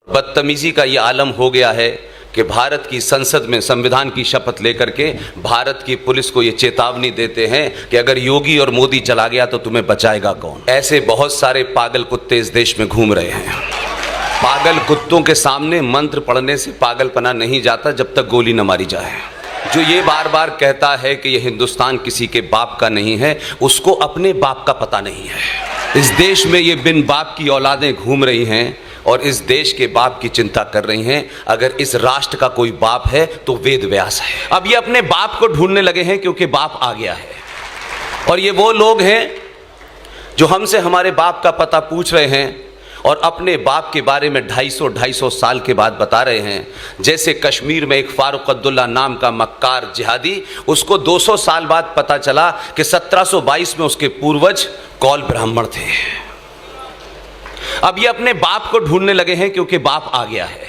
बदतमीजी का ये आलम हो गया है कि भारत की संसद में संविधान की शपथ लेकर के भारत की पुलिस को ये चेतावनी देते हैं कि अगर योगी और मोदी चला गया तो तुम्हें बचाएगा कौन। ऐसे बहुत सारे पागल कुत्ते इस देश में घूम रहे हैं। पागल कुत्तों के सामने मंत्र पढ़ने से पागलपना नहीं जाता जब तक गोली न मारी जाए। जो ये बार बार कहता है कि ये हिंदुस्तान किसी के बाप का नहीं है, उसको अपने बाप का पता नहीं है। इस देश में ये बिन बाप की औलादें घूम रही हैं और इस देश के बाप की चिंता कर रही हैं। अगर इस राष्ट्र का कोई बाप है तो वेद व्यास है। अब ये अपने बाप को ढूंढने लगे हैं क्योंकि बाप आ गया है। और ये वो लोग हैं जो हमसे हमारे बाप का पता पूछ रहे हैं और अपने बाप के बारे में 250 साल के बाद बता रहे हैं। जैसे कश्मीर में एक फारूक अब्दुल्ला नाम का मक्कार जिहादी, उसको 200 साल बाद पता चला कि 1722 में उसके पूर्वज कौल ब्राह्मण थे। अब ये अपने बाप को ढूंढने लगे हैं क्योंकि बाप आ गया है।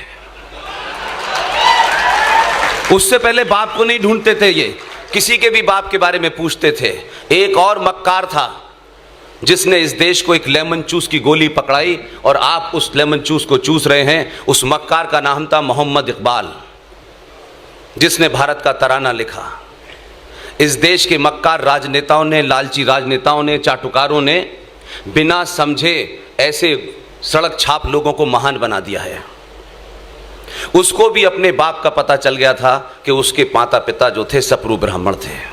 उससे पहले बाप को नहीं ढूंढते थे, ये किसी के भी बाप के बारे में पूछते थे। एक और मक्कार था जिसने इस देश को एक लेमन चूस की गोली पकड़ाई और आप उस लेमन चूस को चूस रहे हैं। उस मक्कार का नाम था मोहम्मद इकबाल, जिसने भारत का तराना लिखा। इस देश के मक्कार राजनेताओं ने, लालची राजनेताओं ने, चाटुकारों ने बिना समझे ऐसे सड़क छाप लोगों को महान बना दिया है। उसको भी अपने बाप का पता चल गया था कि उसके माता पिता जो थे सप्रू ब्राह्मण थे।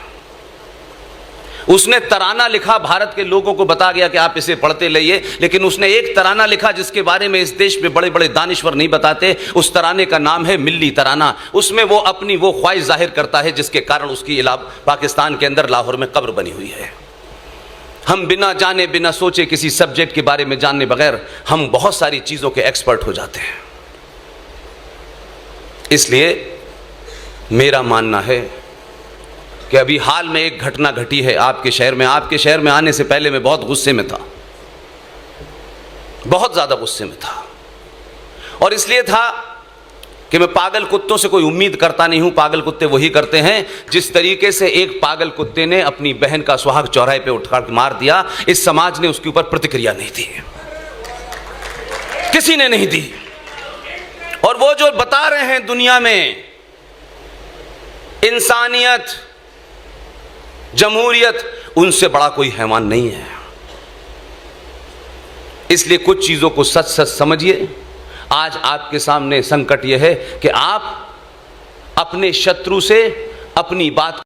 उसने तराना लिखा, भारत के लोगों को बता गया कि आप इसे पढ़ते रहिए, लेकिन उसने एक तराना लिखा जिसके बारे में इस देश में बड़े बड़े दानिश्वर नहीं बताते। उस तराने का नाम है मिल्ली तराना। उसमें वो अपनी वो ख्वाहिश जाहिर करता है जिसके कारण उसकी पाकिस्तान के अंदर लाहौर में कब्र बनी हुई है। हम बिना जाने बिना सोचे किसी सब्जेक्ट के बारे में जानने बगैर हम बहुत सारी चीज़ों के एक्सपर्ट हो जाते हैं। इसलिए मेरा मानना है कि अभी हाल में एक घटना घटी है आपके शहर में। आपके शहर में आने से पहले मैं बहुत गुस्से में था, बहुत ज़्यादा गुस्से में था। और इसलिए था कि मैं पागल कुत्तों से कोई उम्मीद करता नहीं हूं। पागल कुत्ते वही करते हैं जिस तरीके से एक पागल कुत्ते ने अपनी बहन का सुहाग चौराहे पे उठकर मार दिया, इस समाज ने उसके ऊपर प्रतिक्रिया नहीं दी, किसी ने नहीं दी। और वो जो बता रहे हैं दुनिया में इंसानियत, जमहूरियत, उनसे बड़ा कोई हैवान नहीं है। इसलिए कुछ चीजों को सच सच समझिए। आज आपके सामने संकट यह है कि आप अपने शत्रु से अपनी बात